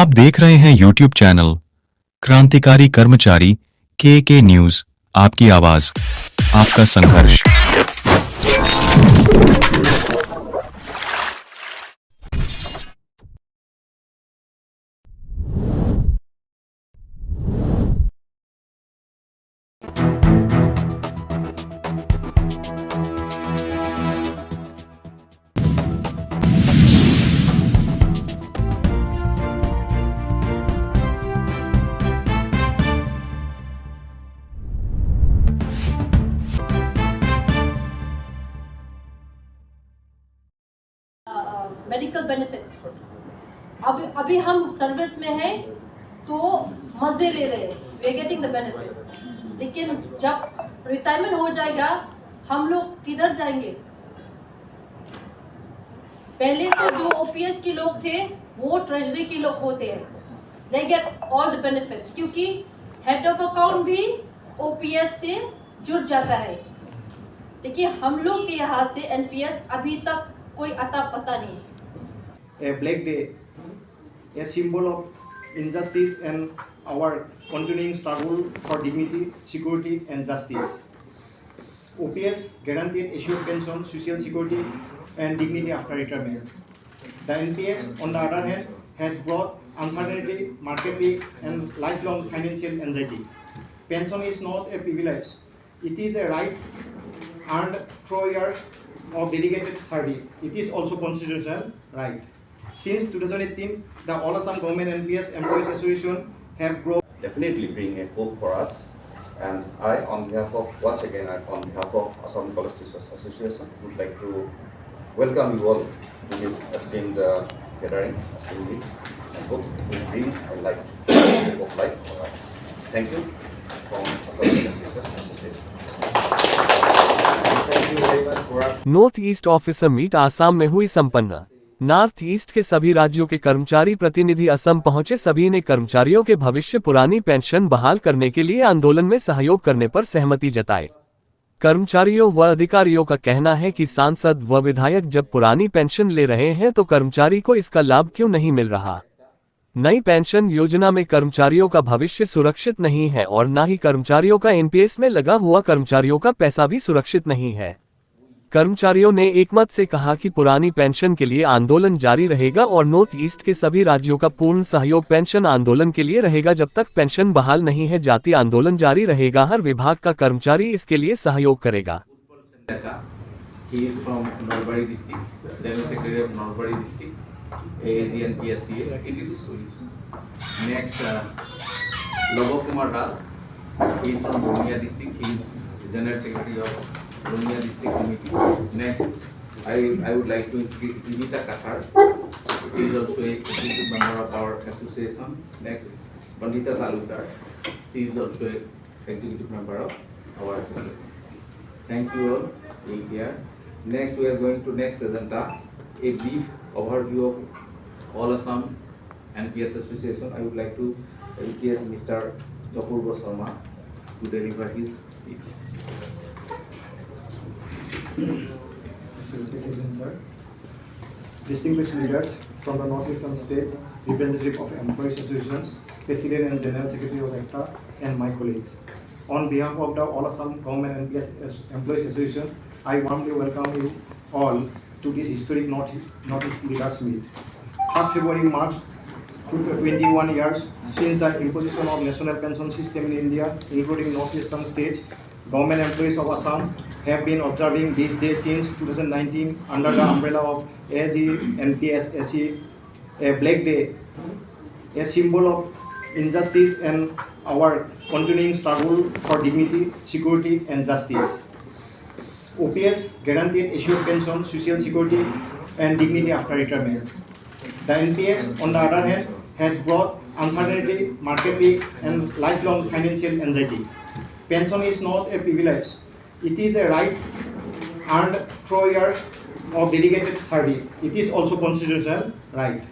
आप देख रहे हैं YouTube चैनल क्रांतिकारी कर्मचारी के न्यूज। आपकी आवाज, आपका संघर्ष। मेडिकल बेनिफिट्स अभी हम सर्विस में हैं तो मजे ले रहे हैं, we are getting the benefits. लेकिन जब रिटायरमेंट हो जाएगा हम लोग किधर जाएंगे? पहले तो जो ओपीएस के लोग थे वो ट्रेजरी के लोग होते हैं, they get all the benefits, क्योंकि हेड ऑफ अकाउंट भी ओपीएस से जुड़ जाता है। लेकिन हम लोग के यहाँ से एनपीएस अभी तक कोई अता पता नहीं है। A black day, a symbol of injustice and our continuing struggle for dignity, security and justice. OPS guaranteed assured pension, social security and dignity after retirement. The NPS, on the other hand, has brought uncertainty, market risks and lifelong financial anxiety. Pension is not a privilege. It is a right earned through years of dedicated service. It is also constitutional right. Since 2018, the All Assam Government NPS Employees Association have grown. Definitely bring a hope for us, and I, on behalf of Assam College Teachers Association, would like to welcome you all to this esteemed gathering, esteemed meet, and hope it will bring a light of life for us. Thank you from Assam College Teachers Association. Thank you very much for us. North east officer meet Assam में हुई संपन्न। North east के सभी राज्यों के कर्मचारी प्रतिनिधि असम पहुंचे। सभी ने कर्मचारियों के भविष्य पुरानी पेंशन बहाल करने के लिए आंदोलन में सहयोग करने पर सहमति जताई। कर्मचारियों व अधिकारियों का कहना है कि सांसद व विधायक जब पुरानी पेंशन ले रहे हैं तो कर्मचारी को इसका लाभ क्यों नहीं मिल रहा। नई पेंशन योजना में कर्मचारियों का भविष्य सुरक्षित नहीं है और न ही कर्मचारियों का एनपीएस में लगा हुआ कर्मचारियों का पैसा भी सुरक्षित नहीं है। कर्मचारियों ने एकमत से कहा कि पुरानी पेंशन के लिए आंदोलन जारी रहेगा और नॉर्थ ईस्ट के सभी राज्यों का पूर्ण सहयोग पेंशन आंदोलन के लिए रहेगा। जब तक पेंशन बहाल नहीं है जाति आंदोलन जारी रहेगा। हर विभाग का कर्मचारी इसके लिए सहयोग करेगा। He is from Nalbari district, General Secretary of Nalbari district, AAG and PSCA. Next, Lobo Kumar Das. He is from Romania district. He is General Secretary of Romania district committee. Next, I would like to introduce Dimita Kathar. She is also a executive member of our association. Next, Pandita Talukdar. She is also a executive member of our association. Thank you all. Being here. Next, we are going to next agenda, a brief overview of All Assam NPS Association. I would like to request Mr. Japurva Sharma to deliver his speech. Mr. President, sir. Distinguished leaders from the Northeastern State, representative of Employees Associations, President and General Secretary of ECTA, and my colleagues. On behalf of the All Assam Government NPS Employees Association, I warmly welcome you all to this historic Northeast Leaders Meet. 1st February marks 21 years since the imposition of national pension system in India, including northeastern states. Government employees of Assam have been observing this day since 2019 under the umbrella of AG NPS SE, a black day, a symbol of injustice and our continuing struggle for dignity, security and justice. OPS guaranteed assured pension, social security and dignity after retirement. The NPS, on the other hand, has brought uncertainty, market risks and lifelong financial anxiety. Pension is not a privilege. It is a right earned through years of dedicated service. It is also constitutional right.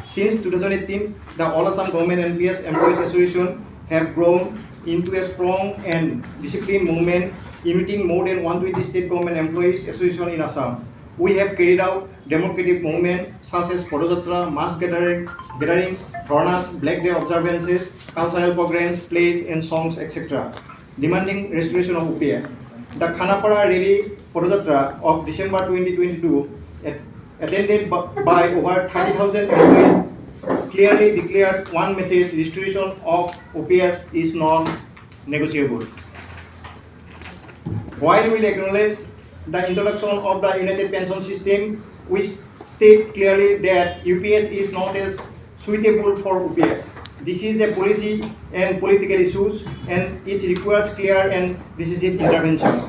Since 2018, the All Assam Government NPS Employees Association have grown into a strong and disciplined movement uniting more than 120 state government employees association in Assam. we have carried out democratic movements such as Podojatra, mass gatherings, Dhornas, Black Day observances, cultural programs, plays and songs, etc., demanding restoration of OPS. The Khanapara Rally Podojatra of December 2022, attended by over 30,000 employees, clearly declared one message: restoration of OPS is non-negotiable. While we acknowledge the introduction of the United Pension System, we state clearly that UPS is not as suitable for OPS. This is a policy and political issue, and it requires clear and decisive intervention.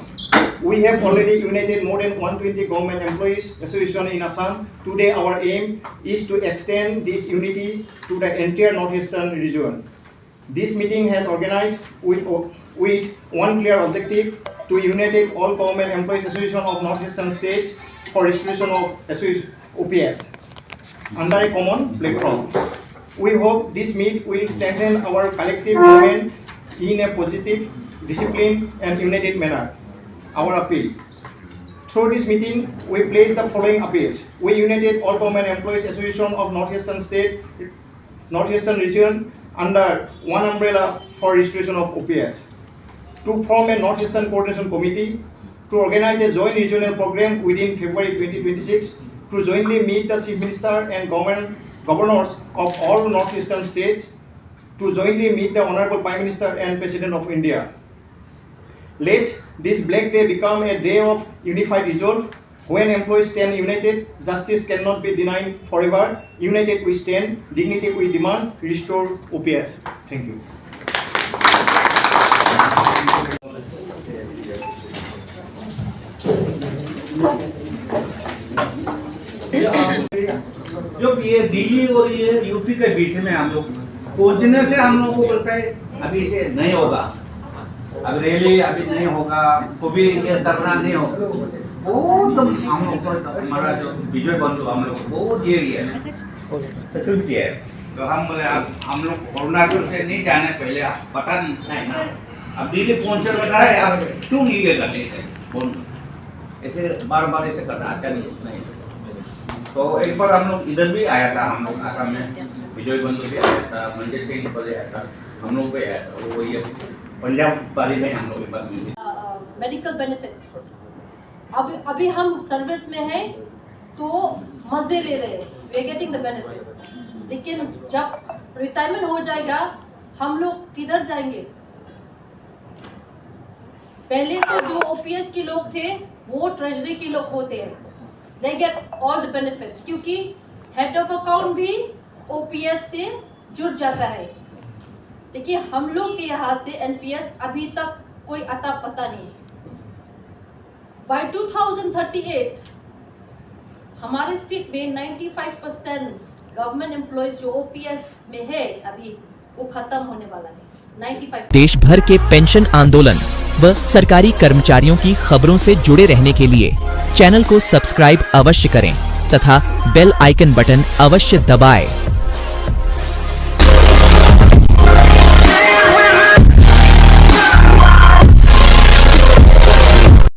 We have already united more than 120 government employees association in Assam. Today, our aim is to extend this unity to the entire northeastern region. This meeting has organized with one clear objective: to unite all government employees association of northeastern states for restoration of OPS under a common platform. We hope this meet will strengthen our collective movement in a positive, disciplined, and united manner. Our appeal. Through this meeting, we place the following appeals. We united all government employees association of northeastern region under one umbrella for restoration of OPS. To form a northeastern coordination committee, to organize a joint regional program within February 2026, to jointly meet the Chief Minister and governors of all northeastern states, to jointly meet the Honorable Prime Minister and President of India. Let this Black Day become a day of unified resolve. When employees stand united, justice cannot be denied forever. United we stand, dignity we demand, restore OPS. Thank you. जब ये दिल्ली और ये UP के बीच में हम लोग पहुंचने से हम लोग को बोलता है अभी इसे नहीं होगा, अब रैली अभी नहीं होगा, कभी ये धरना नहीं होगा। बहुत हम लोग को हमारा जो विजय बंधु हम लोग बहुत ये तकलीफ है। तो हम बोले अब हम लोग अरुणाचल से नहीं जाने पहले आप पता नहीं ना, अब दिल्ली पहुंचे बता है आप क्यों नहीं ये करने से ऐसे बार ऐसे करना अच्छा नहीं। तो एक बार हम लोग इधर भी आया था, हम लोग आसाम में विजय बंधु से आया था, मंजिल सिंह पर आया था, हम लोग पे आया था, वो ये पंजाब बारी में हम लोग के पास मेडिकल बेनिफिट्स अभी हम सर्विस में हैं तो मजे ले रहे हैं, we are getting the benefits, लेकिन जब रिटायरमेंट हो जाएगा हम लोग किधर जाएंगे? पहले तो जो ओपीएस के लोग थे वो ट्रेजरी के लोग होते हैं, they get all the benefits, क्योंकि हेड ऑफ अकाउंट भी ओपीएस से जुड़ जाता है, लेकिन हम लोग के यहाँ से एनपीएस अभी तक कोई अता पता नहीं है। बाय 2038 हमारे स्टेट में 95% गवर्नमेंट एम्प्लॉयज जो ओपीएस में है अभी वो खत्म होने वाला है। 95। देश भर के पेंशन आंदोलन व सरकारी कर्मचारियों की खबरों से जुड़े रहने के लिए चैनल को सब्सक्राइब अवश्य करें तथा बेल आइकन बटन अवश्य दबाएं।